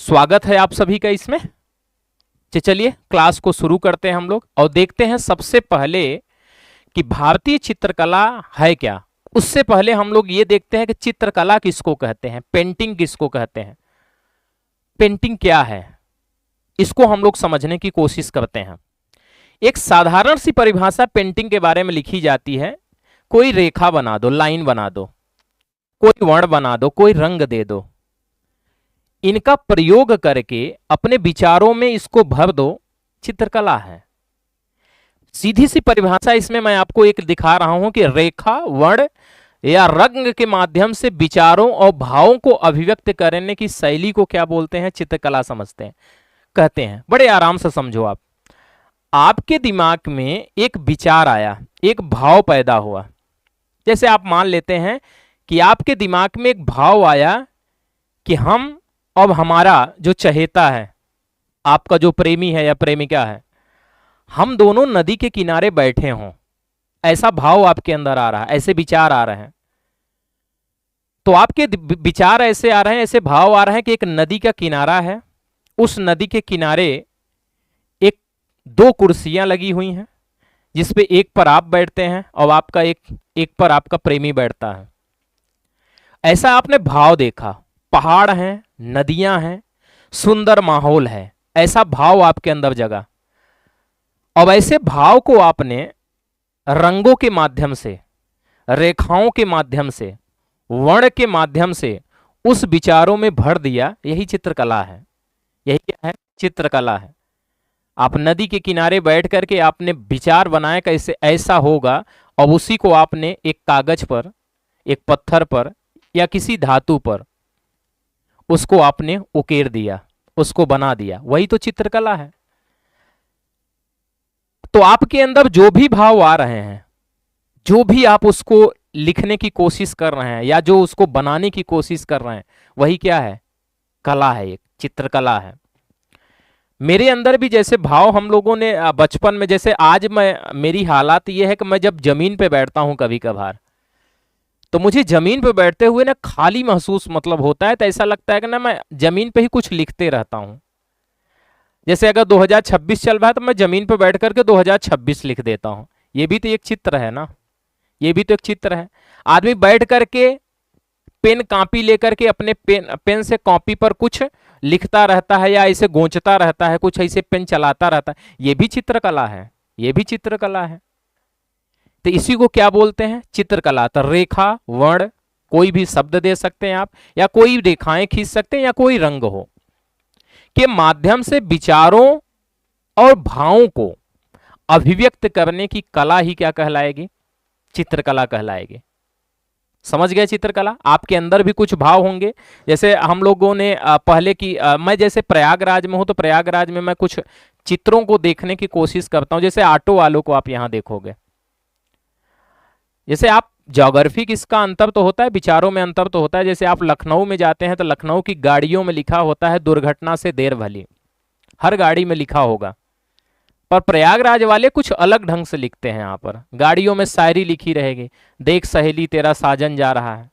स्वागत है आप सभी का इसमें। चलिए क्लास को शुरू करते हैं हम लोग और देखते हैं सबसे पहले कि भारतीय चित्रकला है क्या। उससे पहले हम लोग ये देखते हैं कि चित्रकला किसको कहते हैं, पेंटिंग किसको कहते हैं, पेंटिंग क्या है, इसको हम लोग समझने की कोशिश करते हैं। एक साधारण सी परिभाषा पेंटिंग के बारे में लिखी जाती है, कोई रेखा बना दो, लाइन बना दो, कोई वर्ण बना दो, कोई रंग दे दो, इनका प्रयोग करके अपने विचारों में इसको भर दो, चित्रकला है। सीधी सी परिभाषा इसमें मैं आपको एक दिखा रहा हूं कि रेखा, वर्ण या रंग के माध्यम से विचारों और भावों को अभिव्यक्त करने की शैली को क्या बोलते हैं, चित्रकला समझते हैं, कहते हैं। बड़े आराम से समझो। आपके दिमाग में एक विचार आया, एक भाव पैदा हुआ। जैसे आप मान लेते हैं कि आपके दिमाग में एक भाव आया कि हम अब हमारा जो चहेता है, आपका जो प्रेमी है या प्रेमिका है, हम दोनों नदी के किनारे बैठे हों, ऐसा भाव आपके अंदर आ रहा है, ऐसे विचार आ रहे हैं। तो आपके विचार ऐसे आ रहे हैं, ऐसे भाव आ रहे हैं कि एक नदी का किनारा है, उस नदी के किनारे एक दो कुर्सियां लगी हुई हैं, जिसपे एक पर आप बैठते हैं और आपका एक पर आपका प्रेमी बैठता है। ऐसा आपने भाव देखा, पहाड़ हैं, नदियां हैं, सुंदर माहौल है, ऐसा भाव आपके अंदर जगा। अब ऐसे भाव को आपने रंगों के माध्यम से, रेखाओं के माध्यम से, वर्ण के माध्यम से उस विचारों में भर दिया। यही चित्रकला है। यही क्या है, चित्रकला है। आप नदी के किनारे बैठ करके आपने विचार बनाया कैसे ऐसा होगा, और उसी को आपने एक कागज पर, एक पत्थर पर या किसी धातु पर उसको आपने उकेर दिया, उसको बना दिया। वही तो चित्रकला है। तो आपके अंदर जो भी भाव आ रहे हैं, जो भी आप उसको लिखने की कोशिश कर रहे हैं या जो उसको बनाने की कोशिश कर रहे हैं, वही क्या है, कला है, एक चित्रकला है। मेरे अंदर भी जैसे भाव हम लोगों ने बचपन में, जैसे आज मेरी हालात ये है कि मैं जब जमीन पे बैठता हूं कभी कभार, तो मुझे जमीन पे बैठते हुए ना खाली महसूस मतलब होता है। तो ऐसा लगता है कि ना मैं जमीन पे ही कुछ लिखते रहता हूं। जैसे अगर 2026 चल रहा है तो मैं जमीन पे बैठ करके 2026 लिख देता हूं। ये भी तो एक चित्र है ना, ये भी तो एक चित्र है। आदमी बैठ करके पेन कापी लेकर के अपने पेन से कॉपी पर कुछ लिखता रहता है या ऐसे गोंचता रहता है, कुछ ऐसे पेन चलाता रहता है, ये भी चित्रकला है, ये भी चित्रकला है। तो इसी को क्या बोलते हैं, चित्रकला। तो रेखा, वर्ण, कोई भी शब्द दे सकते हैं आप, या कोई रेखाएं खींच सकते हैं, या कोई रंग हो, के माध्यम से विचारों और भावों को अभिव्यक्त करने की कला ही क्या कहलाएगी, चित्रकला कहलाएगी। समझ गए चित्रकला। आपके अंदर भी कुछ भाव होंगे। जैसे हम लोगों ने पहले की मैं जैसे प्रयागराज में हूं, तो प्रयागराज में मैं कुछ चित्रों को देखने की कोशिश करता हूं। जैसे ऑटो वालों को आप यहां देखोगे, जैसे आप ज्योग्राफी किसका अंतर तो होता है, विचारों में अंतर तो होता है। जैसे आप लखनऊ में जाते हैं तो लखनऊ की गाड़ियों में लिखा होता है दुर्घटना से देर भली, हर गाड़ी में लिखा होगा। पर प्रयागराज वाले कुछ अलग ढंग से लिखते हैं। यहाँ पर गाड़ियों में शायरी लिखी रहेगी, देख सहेली तेरा साजन जा रहा है,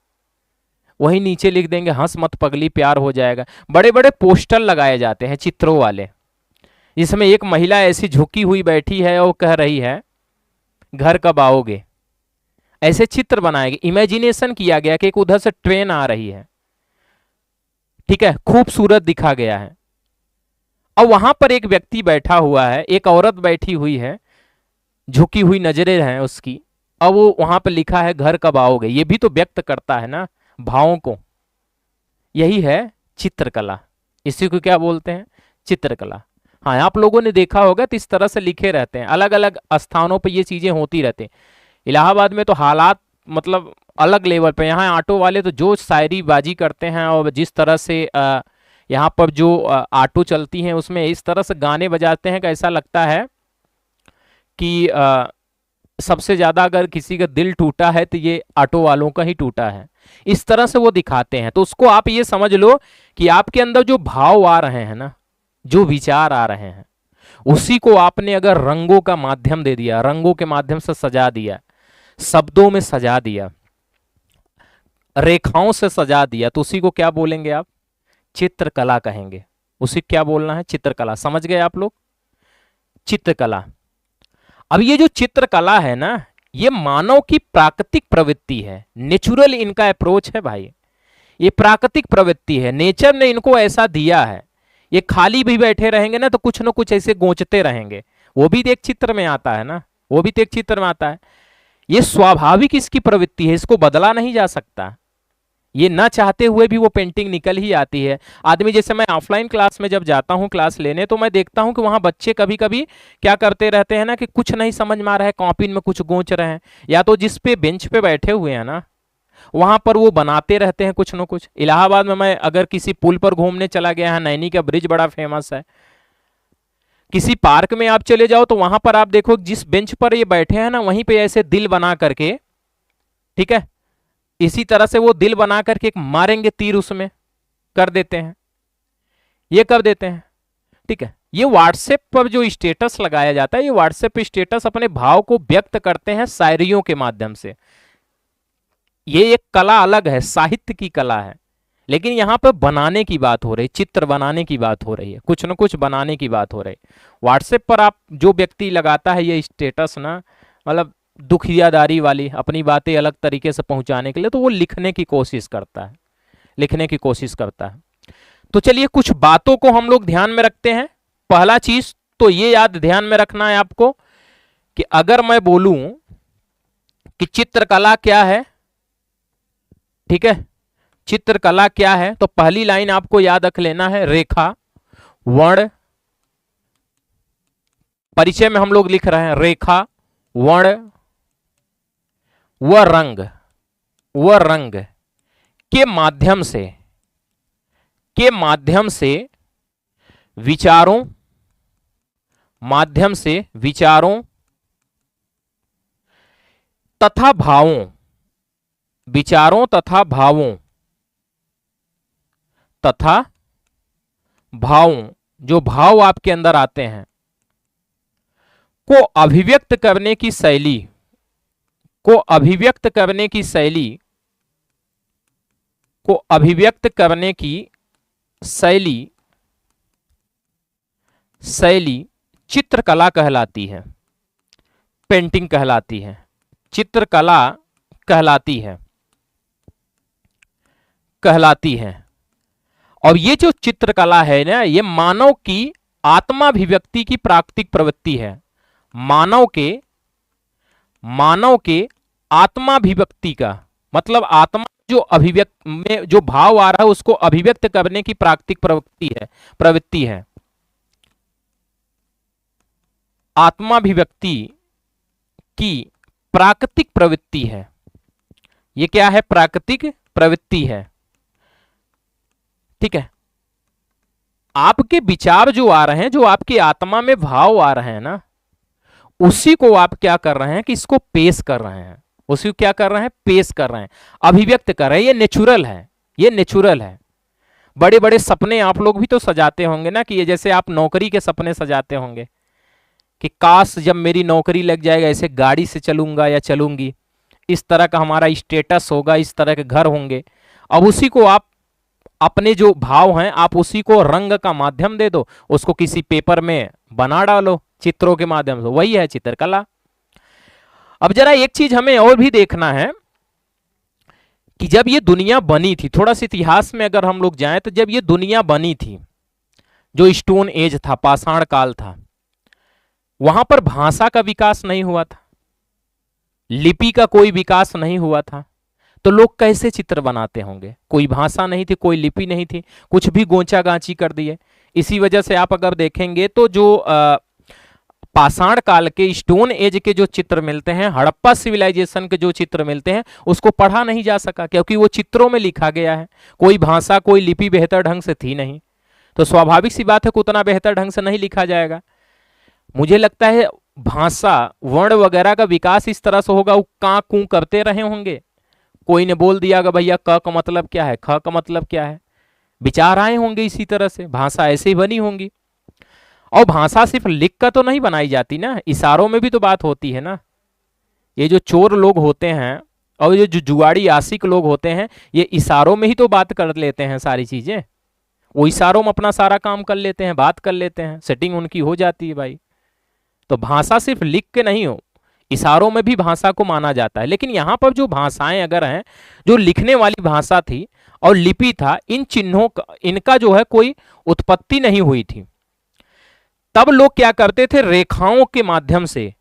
वही नीचे लिख देंगे हंस मत पगली प्यार हो जाएगा। बड़े बड़े पोस्टर लगाए जाते हैं चित्रों वाले, जिसमें एक महिला ऐसी झुकी हुई बैठी है और कह रही है घर कब आओगे। ऐसे चित्र बनाए गए, इमेजिनेशन किया गया कि एक उधर से ट्रेन आ रही है, ठीक है, खूबसूरत दिखा गया है। और वहां पर एक व्यक्ति बैठा हुआ है, एक औरत बैठी हुई है, झुकी हुई नजरें हैं उसकी, और वो वहां पर लिखा है घर कब आओगे। ये भी तो व्यक्त करता है ना भावों को। यही है चित्रकला। इसी को क्या बोलते हैं, चित्रकला। हाँ, आप लोगों ने देखा होगा तो इस तरह से लिखे रहते हैं, अलग अलग स्थानों पर ये चीजें होती रहती हैं। इलाहाबाद में तो हालात मतलब अलग लेवल पे। यहाँ ऑटो वाले तो जो शायरी बाजी करते हैं, और जिस तरह से यहाँ पर जो ऑटो चलती हैं उसमें इस तरह से गाने बजाते हैं कि ऐसा लगता है कि सबसे ज्यादा अगर किसी का दिल टूटा है तो ये ऑटो वालों का ही टूटा है। इस तरह से वो दिखाते हैं। तो उसको आप ये समझ लो कि आपके अंदर जो भाव आ रहे हैं ना, जो विचार आ रहे हैं, उसी को आपने अगर रंगों का माध्यम दे दिया, रंगों के माध्यम से सजा दिया, शब्दों में सजा दिया, रेखाओं से सजा दिया, तो उसी को क्या बोलेंगे आप, चित्रकला कहेंगे। उसे क्या बोलना है? चित्रकला। समझ गए आप लोग? चित्रकला। अब ये जो चित्रकला है ना, ये मानव की प्राकृतिक प्रवृत्ति है, नेचुरल इनका अप्रोच है भाई। ये प्राकृतिक प्रवृत्ति है, नेचर ने इनको ऐसा दिया है। ये खाली भी बैठे रहेंगे ना तो कुछ ना कुछ ऐसे गोंचते रहेंगे, वो भी एक चित्र में आता है ना, वो भी तो एक चित्र में आता है। ये स्वाभाविक इसकी प्रवृत्ति है, इसको बदला नहीं जा सकता। ये ना चाहते हुए भी वो पेंटिंग निकल ही आती है। आदमी, जैसे मैं ऑफलाइन क्लास में जब जाता हूँ क्लास लेने, तो मैं देखता हूँ कि वहाँ बच्चे कभी कभी क्या करते रहते हैं ना, कि कुछ नहीं समझ में आ रहा है, कॉपी में कुछ गोंच रहे हैं, या तो जिस पे बेंच पे बैठे हुए हैं ना वहां पर वो बनाते रहते हैं कुछ न कुछ। इलाहाबाद में मैं अगर किसी पुल पर घूमने चला गया है, नैनी का ब्रिज बड़ा फेमस है, किसी पार्क में आप चले जाओ तो वहां पर आप देखो जिस बेंच पर ये बैठे हैं ना, वहीं पे ऐसे दिल बना करके, ठीक है, इसी तरह से वो दिल बना करके एक मारेंगे तीर उसमें कर देते हैं, ये कर देते हैं। ठीक है, ये व्हाट्सएप पर जो स्टेटस लगाया जाता है, ये व्हाट्सएप स्टेटस अपने भाव को व्यक्त करते हैं शायरियों के माध्यम से। ये एक कला अलग है, साहित्य की कला है, लेकिन यहाँ पर बनाने की बात हो रही, चित्र बनाने की बात हो रही है, कुछ न कुछ बनाने की बात हो रही। व्हाट्सएप पर आप जो व्यक्ति लगाता है ये स्टेटस ना, मतलब दुखियादारी वाली अपनी बातें अलग तरीके से पहुंचाने के लिए, तो वो लिखने की कोशिश करता है, लिखने की कोशिश करता है। तो चलिए कुछ बातों को हम लोग ध्यान में रखते हैं। पहला चीज तो ये याद ध्यान में रखना है आपको कि अगर मैं बोलूं कि चित्रकला क्या है, ठीक है, चित्रकला क्या है, तो पहली लाइन आपको याद रख लेना है, रेखा, वर्ण। परिचय में हम लोग लिख रहे हैं रेखा, वर्ण व रंग के माध्यम से विचारों तथा भावों, विचारों तथा भावों जो भाव आपके अंदर आते हैं को अभिव्यक्त करने की शैली चित्रकला कहलाती है, पेंटिंग कहलाती है, चित्रकला कहलाती है। और ये जो चित्रकला है ना, ये मानव की आत्माभिव्यक्ति की प्राकृतिक प्रवृत्ति है। मानव के आत्माभिव्यक्ति का मतलब आत्मा जो अभिव्यक्त में जो भाव आ रहा है उसको अभिव्यक्त करने की प्राकृतिक प्रवृत्ति है। आत्माभिव्यक्ति की प्राकृतिक प्रवृत्ति है। ये क्या है? प्राकृतिक प्रवृत्ति है। ठीक है, आपके विचार जो आ रहे हैं, जो आपकी आत्मा में भाव आ रहे हैं ना, उसी को आप क्या कर रहे हैं कि इसको पेश कर रहे हैं, उसी को क्या कर रहे हैं? पेश कर रहे हैं, अभिव्यक्त कर रहे हैं। ये नेचुरल है, ये नेचुरल है। बड़े बड़े सपने आप लोग भी तो सजाते होंगे ना, कि ये जैसे आप नौकरी के सपने सजाते होंगे कि काश जब मेरी नौकरी लग जाएगा ऐसे गाड़ी से चलूंगा या चलूंगी, इस तरह का हमारा स्टेटस होगा, इस तरह के घर होंगे। अब उसी को आप अपने जो भाव हैं आप उसी को रंग का माध्यम दे दो, उसको किसी पेपर में बना डालो चित्रों के माध्यम से, वही है चित्रकला। अब जरा एक चीज हमें और भी देखना है कि जब ये दुनिया बनी थी, थोड़ा सा इतिहास में अगर हम लोग जाएं तो जब ये दुनिया बनी थी, जो स्टोन एज था, पाषाण काल था, वहां पर भाषा का विकास नहीं हुआ था, लिपि का कोई विकास नहीं हुआ था, तो लोग कैसे चित्र बनाते होंगे? कोई भाषा नहीं थी, कोई लिपि नहीं थी, कुछ भी गोंचा गांची कर दिए। इसी वजह से आप अगर देखेंगे तो जो पाषाण काल के स्टोन एज के जो चित्र मिलते हैं, हड़प्पा सिविलाइजेशन के जो चित्र मिलते हैं, उसको पढ़ा नहीं जा सका क्योंकि वो चित्रों में लिखा गया है, कोई भाषा कोई लिपि बेहतर ढंग से थी नहीं, तो स्वाभाविक सी बात है कि उतना बेहतर ढंग से नहीं लिखा जाएगा। मुझे लगता है भाषा वर्ण वगैरह का विकास इस तरह से होगा, वो कां कूं करते रहे होंगे, कोई ने बोल दिया कि भैया क का मतलब क्या है, ख का मतलब क्या है, विचार आए होंगे, इसी तरह से भाषा ऐसे ही बनी होंगी। और भाषा सिर्फ लिख कर तो नहीं बनाई जाती ना, इशारों में भी तो बात होती है ना। ये जो चोर लोग होते हैं और ये जो जुआड़ी आशिक लोग होते हैं, ये इशारों में ही तो बात कर लेते हैं सारी चीजें, वो इशारों में अपना सारा काम कर लेते हैं, बात कर लेते हैं, सेटिंग उनकी हो जाती है भाई। तो भाषा सिर्फ लिख के नहीं हो, इशारों में भी भाषा को माना जाता है। लेकिन यहाँ पर जो भाषाएं अगर हैं, जो लिखने वाली भाषा थी और लिपि था, इन चिन्हों का, इनका जो है कोई उत्पत्ति नहीं हुई थी। तब लोग क्या करते थे, रेखाओं के माध्यम से,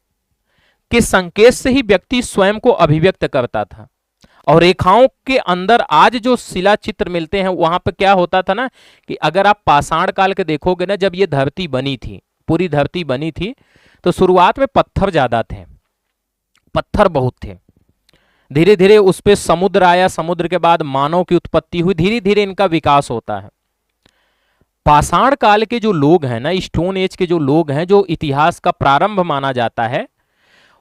के संकेत से ही व्यक्ति स्वयं को अभिव्यक्त करता था। और रेखाओं के अंदर आज जो शिला चित्र मिलते हैं, वहां पर क्या होता था ना, कि अगर आप पाषाण काल के देखोगे ना, जब ये धरती बनी थी, पूरी धरती बनी थी, तो शुरुआत में पत्थर ज्यादा थे, पत्थर बहुत थे। धीरे धीरे उस पर समुद्र आया, समुद्र के बाद मानव की उत्पत्ति हुई, धीरे धीरे इनका विकास होता है। पाषाण काल के जो लोग हैं ना, स्टोन एज के जो लोग हैं, जो इतिहास का प्रारंभ माना जाता है,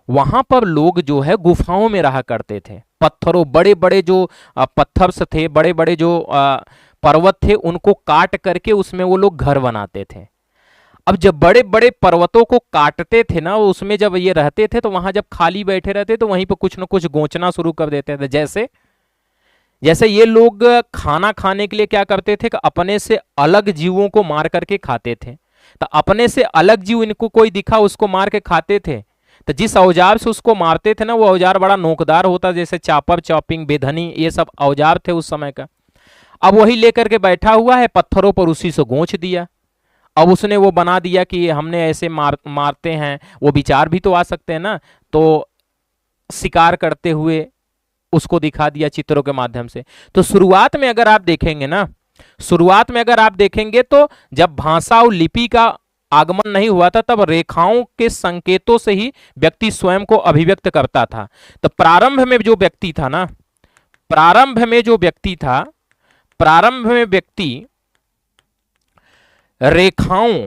वहां पर लोग जो है गुफाओं में रहा करते थे। पत्थरों, बड़े बड़े जो पत्थर से थे, बड़े बड़े जो पर्वत थे, उनको काट करके उसमें वो लोग घर बनाते थे। अब जब बड़े बड़े पर्वतों को काटते थे ना, उसमें जब ये रहते थे, तो वहां जब खाली बैठे रहते तो वहीं पर कुछ न कुछ गोचना शुरू कर देते थे। जैसे जैसे ये लोग खाना खाने के लिए क्या करते थे कि अपने से अलग जीवों को मार करके खाते थे। तो अपने से अलग जीव इनको कोई दिखा, उसको मार के खाते थे। तो जिस औजार से उसको मारते थे ना, वो औजार बड़ा नोकदार होता, जैसे चापर, चॉपिंग, बेधनी, ये सब औजार थे उस समय का। अब वही लेकर के बैठा हुआ है, पत्थरों पर उसी से गोंच दिया। अब उसने वो बना दिया कि हमने ऐसे मारते हैं, वो विचार भी तो आ सकते हैं ना, तो शिकार करते हुए उसको दिखा दिया चित्रों के माध्यम से। तो शुरुआत में अगर आप देखेंगे ना, शुरुआत में अगर आप देखेंगे तो जब भाषा और लिपि का आगमन नहीं हुआ था, तब रेखाओं के संकेतों से ही व्यक्ति स्वयं को अभिव्यक्त करता था। तो प्रारंभ में जो व्यक्ति था ना, प्रारंभ में जो व्यक्ति था, प्रारंभ में व्यक्ति रेखाओं,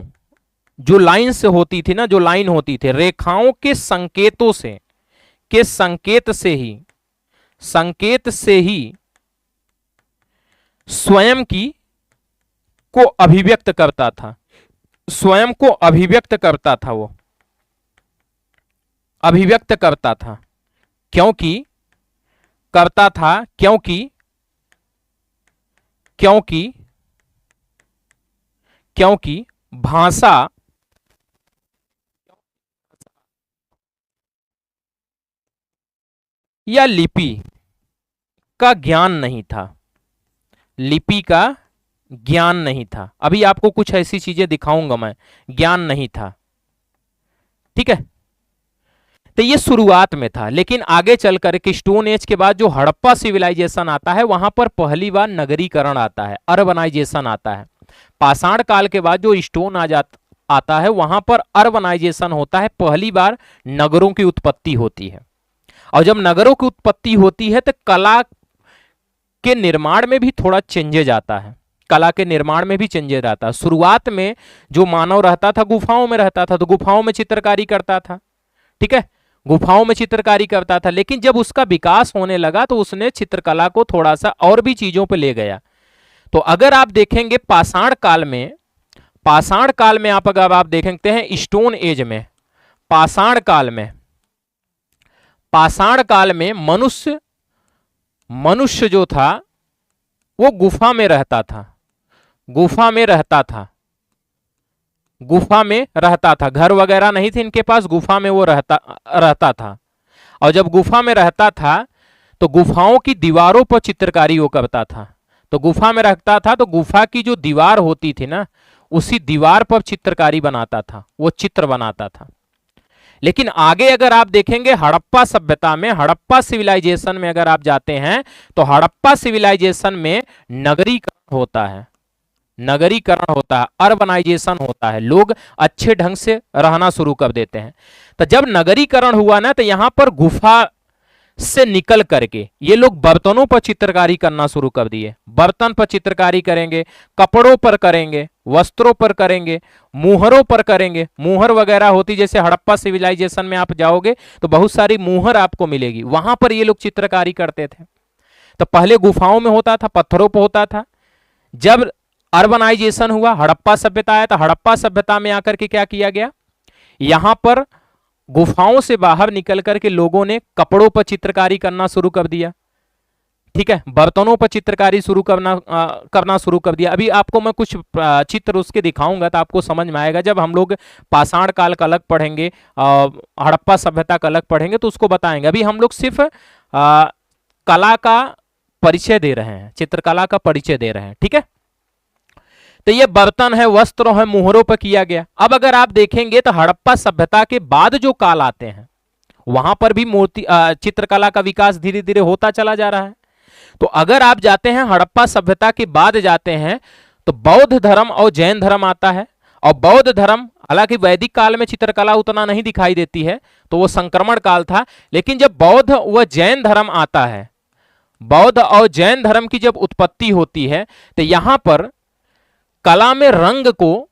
जो लाइन से होती थी ना, जो लाइन होती थी, रेखाओं के संकेतों से, के संकेत से ही स्वयं की को अभिव्यक्त करता था, स्वयं को अभिव्यक्त करता था, वो अभिव्यक्त करता था। क्योंकि करता था, क्योंकि क्योंकि क्योंकि भाषा या लिपि का ज्ञान नहीं था, लिपि का ज्ञान नहीं था। अभी आपको कुछ ऐसी चीजें दिखाऊंगा मैं, ज्ञान नहीं था, ठीक है। तो ये शुरुआत में था, लेकिन आगे चलकर के स्टोन एज के बाद जो हड़प्पा सिविलाइजेशन आता है, वहां पर पहली बार नगरीकरण आता है, अर्बनाइजेशन आता है। पाषाण काल के बाद जो स्टोन आता है, वहां पर अर्बनाइजेशन होता है, पहली बार नगरों की उत्पत्ति होती है। और जब नगरों की उत्पत्ति होती है, तो कला के निर्माण में भी थोड़ा चेंजेज आता है, कला के निर्माण में भी चेंजेज आता है। शुरुआत में जो मानव रहता था, गुफाओं में रहता था, तो गुफाओं में चित्रकारी करता था, ठीक है, गुफाओं में चित्रकारी करता था। लेकिन जब उसका विकास होने लगा, तो उसने चित्रकला को थोड़ा सा और भी चीजों पे ले गया। तो अगर आप देखेंगे पाषाण काल में, पाषाण काल में अगर आप देखते हैं स्टोन एज में, पाषाण काल में, पाषाण काल में मनुष्य जो था वो गुफा में रहता था, गुफा में रहता था, गुफा में रहता था। घर वगैरह नहीं थे इनके पास, गुफा में वो रहता था। और जब गुफा में रहता था, तो गुफाओं की दीवारों पर चित्रकारी वो करता था। तो गुफा में रहता था, तो गुफा की जो दीवार होती थी ना, उसी दीवार पर चित्रकारी बनाता था, वो चित्र बनाता था। लेकिन आगे अगर आप देखेंगे हड़प्पा सभ्यता में, हड़प्पा सिविलाइजेशन में अगर आप जाते हैं, तो हड़प्पा सिविलाइजेशन में नगरीकरण होता है, नगरीकरण होता है, अर्बनाइजेशन होता है, लोग अच्छे ढंग से रहना शुरू कर देते हैं। तो जब नगरीकरण हुआ ना, तो यहां पर गुफा से निकल करके ये लोग बर्तनों पर चित्रकारी करना शुरू कर दिए। बर्तन पर चित्रकारी करेंगे, कपड़ों पर करेंगे, वस्त्रों पर करेंगे, मुहरों पर करेंगे। मुहर वगैरह होती, जैसे हड़प्पा सिविलाइजेशन में आप जाओगे तो बहुत सारी मुहर आपको मिलेगी, वहां पर ये लोग चित्रकारी करते थे। तो पहले गुफाओं में होता था, पत्थरों पर होता था। जब अर्बनाइजेशन हुआ, हड़प्पा सभ्यता आया, तो हड़प्पा सभ्यता में आकर के क्या किया गया, यहां पर गुफाओं से बाहर निकल करके लोगों ने कपड़ों पर चित्रकारी करना शुरू कर दिया, ठीक है, बर्तनों पर चित्रकारी करना शुरू कर दिया। अभी आपको मैं कुछ चित्र उसके दिखाऊंगा तो आपको समझ में आएगा। जब हम लोग पाषाण काल का अलग पढ़ेंगे, हड़प्पा सभ्यता का अलग पढ़ेंगे तो उसको बताएंगे। अभी हम लोग सिर्फ कला का परिचय दे रहे हैं, चित्रकला का परिचय दे रहे हैं। ठीक है, तो ये बर्तन है, वस्त्र है, मुहरों पर किया गया। अब अगर आप देखेंगे तो हड़प्पा सभ्यता के बाद जो काल आते हैं वहां पर भी मूर्ति चित्रकला का विकास धीरे धीरे होता चला जा रहा है। तो अगर आप जाते हैं हड़प्पा सभ्यता के बाद जाते हैं तो बौद्ध धर्म और जैन धर्म आता है। और बौद्ध धर्म, हालांकि वैदिक काल में चित्रकला उतना नहीं दिखाई देती है, तो वो संक्रमण काल था। लेकिन जब बौद्ध व जैन धर्म आता है, बौद्ध और जैन धर्म की जब उत्पत्ति होती है तो यहां पर कला में रंग और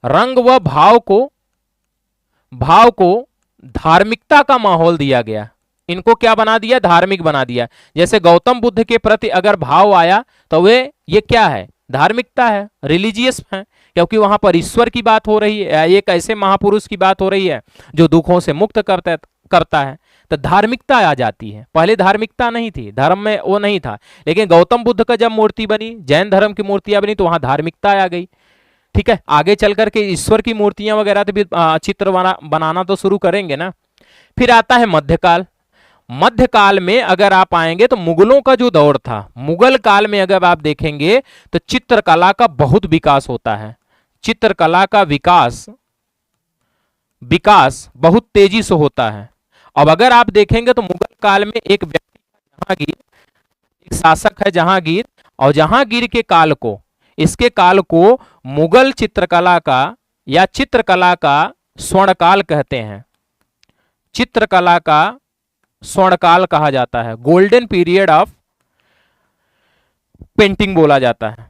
रंग व भाव को धार्मिकता का माहौल दिया गया। इनको क्या बना दिया? धार्मिक बना दिया। जैसे गौतम बुद्ध के प्रति अगर भाव आया तो ये क्या है? धार्मिकता है, रिलीजियस है, क्योंकि वहां पर ईश्वर की बात हो रही है, एक ऐसे महापुरुष की बात हो रही है जो दुखों से मुक्त करता है, तो धार्मिकता आ जाती है। पहले धार्मिकता नहीं थी, धर्म में वो नहीं था, लेकिन गौतम बुद्ध का जब मूर्ति बनी, जैन धर्म की मूर्तियां बनी, तो वहां धार्मिकता आ गई। ठीक है, आगे चल करके ईश्वर की मूर्तियां वगैरह तो भी चित्र बनाना तो शुरू करेंगे ना। फिर आता है मध्यकाल। मध्यकाल में अगर आप आएंगे तो मुगलों का जो दौर था, मुगल काल में अगर आप देखेंगे तो चित्रकला का बहुत विकास होता है। चित्रकला का विकास बहुत तेजी से होता है। अब अगर आप देखेंगे तो मुगल काल में एक व्यक्ति जहांगीर, एक शासक है जहांगीर, और जहांगीर के काल को, इसके काल को मुगल चित्रकला का या चित्रकला का स्वर्णकाल कहते हैं। चित्रकला का स्वर्णकाल कहा जाता है, गोल्डन पीरियड ऑफ पेंटिंग बोला जाता है।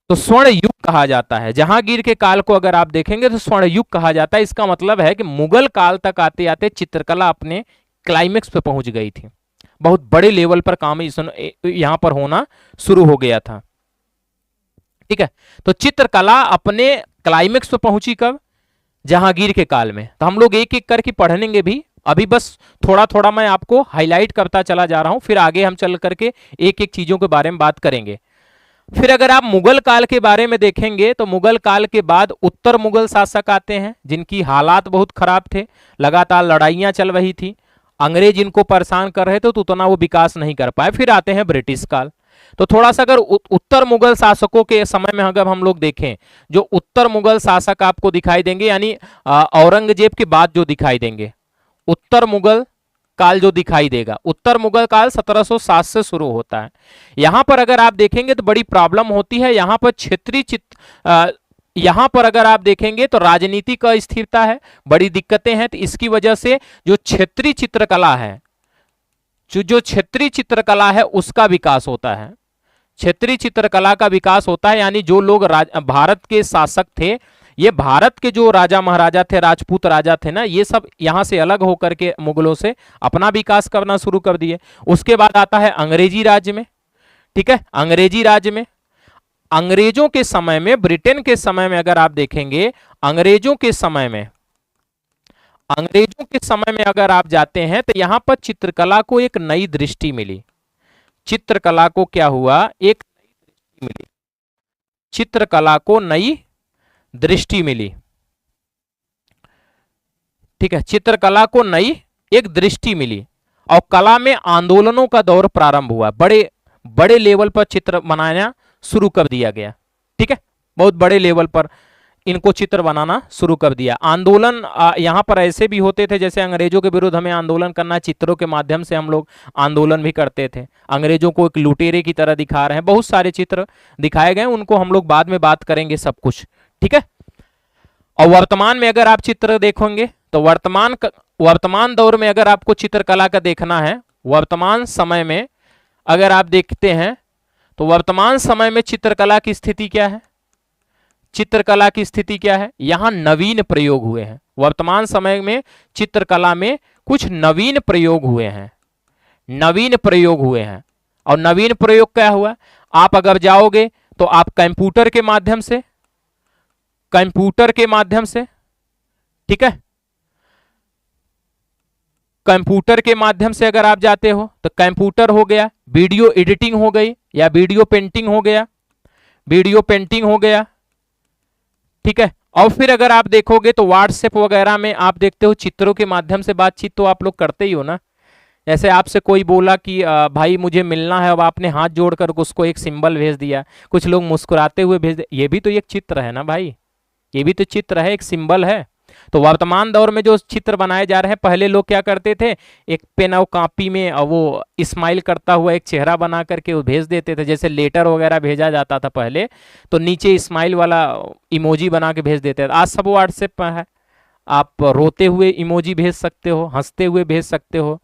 तो स्वर्ण युग कहा जाता है। जहांगीर के काल को अगर आप देखेंगे तो स्वर्ण युग कहा जाता है। इसका मतलब है कि मुगल काल तक आते आते चित्रकला अपने क्लाइमेक्स पे पहुंच गई थी। बहुत बड़े लेवल पर काम यहां पर होना शुरू हो गया था। ठीक है, तो चित्रकला अपने क्लाइमेक्स पे पहुंची कब? जहांगीर के काल में। तो हम लोग एक एक करके पढ़ेंगे भी, अभी बस थोड़ा थोड़ा मैं आपको हाईलाइट करता चला जा रहा हूं, फिर आगे हम चल करके एक एक चीजों के बारे में बात करेंगे। फिर अगर आप मुगल काल के बारे में देखेंगे तो मुगल काल के बाद उत्तर मुगल शासक आते हैं, जिनकी हालात बहुत खराब थे, लगातार लड़ाइयां चल रही थी, अंग्रेज इनको परेशान कर रहे थे, तो उतना वो विकास नहीं कर पाए। फिर आते हैं ब्रिटिश काल। तो थोड़ा सा अगर उत्तर मुगल शासकों के समय में अगर हम लोग देखें, जो उत्तर मुगल शासक आपको दिखाई देंगे, यानी औरंगजेब के बाद जो दिखाई देंगे, उत्तर मुगल काल जो दिखाई देगा, उत्तर मुगल काल 1707 से शुरू होता है। यहां पर अगर आप देखेंगे तो बड़ी प्रॉब्लम होती है। यहां पर यहां पर अगर आप देखेंगे तो राजनीति का स्थिरता है, बड़ी दिक्कतें हैं। तो इसकी वजह से जो क्षेत्रीय चित्रकला है, जो क्षेत्रीय चित्रकला है उसका विकास होता है। क्षेत्रीय चित्रकला का विकास होता है, यानी जो लोग भारत के शासक थे, ये भारत के जो राजा महाराजा थे, राजपूत राजा थे ना, ये सब यहां से अलग होकर के मुगलों से अपना विकास करना शुरू कर दिए। उसके बाद आता है अंग्रेजी राज्य में। ठीक है, अंग्रेजी राज्य में अंग्रेजों के समय में, ब्रिटेन के समय में अगर आप देखेंगे, अंग्रेजों के समय में अगर आप जाते हैं तो यहां पर चित्रकला को एक नई दृष्टि मिली। चित्रकला को क्या हुआ? एक नई दृष्टि मिली। चित्रकला को नई दृष्टि मिली। ठीक है, चित्रकला को नई एक दृष्टि मिली और कला में आंदोलनों का दौर प्रारंभ हुआ। बड़े बड़े लेवल पर चित्र बनाना शुरू कर दिया गया। ठीक है, बहुत बड़े लेवल पर इनको चित्र बनाना शुरू कर दिया। आंदोलन यहां पर ऐसे भी होते थे, जैसे अंग्रेजों के विरुद्ध हमें आंदोलन करना, चित्रों के माध्यम से हम लोग आंदोलन भी करते थे। अंग्रेजों को एक लुटेरे की तरह दिखा रहे हैं, बहुत सारे चित्र दिखाए गए, उनको हम लोग बाद में बात करेंगे सब कुछ। ठीक है, और वर्तमान में अगर आप चित्र देखेंगे तो वर्तमान दौर में अगर आपको चित्रकला का देखना है, वर्तमान समय में अगर आप देखते हैं तो वर्तमान समय में चित्रकला की स्थिति क्या है? चित्रकला की स्थिति क्या है? यहां नवीन प्रयोग हुए हैं। वर्तमान समय में चित्रकला में कुछ नवीन प्रयोग हुए हैं, नवीन प्रयोग हुए हैं। और नवीन प्रयोग क्या हुआ? आप अगर जाओगे तो आप कंप्यूटर के माध्यम से, ठीक है, कंप्यूटर के माध्यम से अगर आप जाते हो तो कंप्यूटर हो गया, वीडियो एडिटिंग हो गई या वीडियो पेंटिंग हो गया, वीडियो पेंटिंग हो गया, ठीक है। और फिर अगर आप देखोगे तो व्हाट्सएप वगैरह में आप देखते हो चित्रों के माध्यम से बातचीत तो आप लोग करते ही हो ना। जैसे आपसे कोई बोला कि भाई मुझे मिलना है, अब आपने हाथ जोड़कर उसको एक सिंबल भेज दिया, कुछ लोग मुस्कुराते हुए भेज दे, ये भी तो एक चित्र है ना भाई, ये भी तो चित्र है, एक सिंबल है। तो वर्तमान दौर में जो चित्र बनाए जा रहे हैं, पहले लोग क्या करते थे, एक पेन और कॉपी में वो स्माइल करता हुआ एक चेहरा बना करके वो भेज देते थे। जैसे लेटर वगैरह भेजा जाता था पहले, तो नीचे स्माइल वाला इमोजी बना के भेज देते थे। आज सब व्हाट्सएप पर है, आप रोते हुए इमोजी भेज सकते हो, हंसते हुए भेज सकते हो,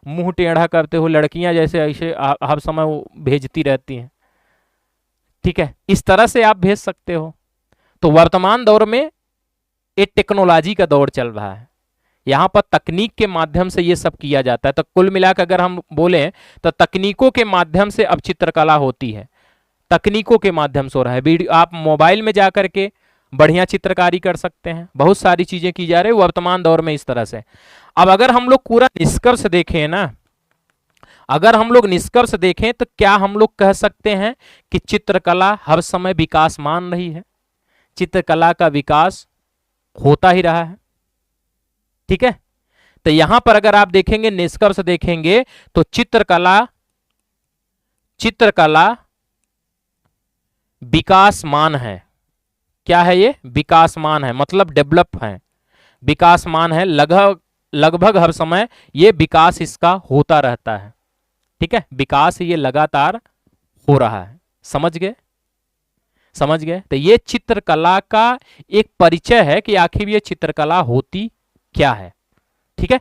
मुंह टेढ़ा करते हो, लड़कियां जैसे ऐसे हर समय वो भेजती रहती हैं, ठीक है, इस तरह से आप भेज सकते हो। तो वर्तमान दौर में एक टेक्नोलॉजी का दौर चल रहा है, यहाँ पर तकनीक के माध्यम से ये सब किया जाता है। तो कुल मिलाकर अगर हम बोलें तो तकनीकों के माध्यम से अब चित्रकला होती है, तकनीकों के माध्यम से हो रहा है। वीडियो आप मोबाइल में जाकर के बढ़िया चित्रकारी कर सकते हैं, बहुत सारी चीजें की जा रही है वर्तमान दौर में इस तरह से। अब अगर हम लोग पूरा निष्कर्ष देखें ना, अगर हम लोग निष्कर्ष देखें तो क्या हम लोग कह सकते हैं कि चित्रकला हर समय विकासमान रही है, चित्रकला का विकास होता ही रहा है, ठीक है। तो यहां पर अगर आप देखेंगे, निष्कर्ष देखेंगे तो चित्रकला विकासमान है। क्या है ये? विकासमान है, मतलब डेवलप है, विकासमान है, लगभग हर समय ये विकास इसका होता रहता है, ठीक है, विकास ये लगातार हो रहा है। समझ गए? समझ गए? तो ये चित्रकला का एक परिचय है कि आखिर ये चित्रकला होती क्या है, ठीक है।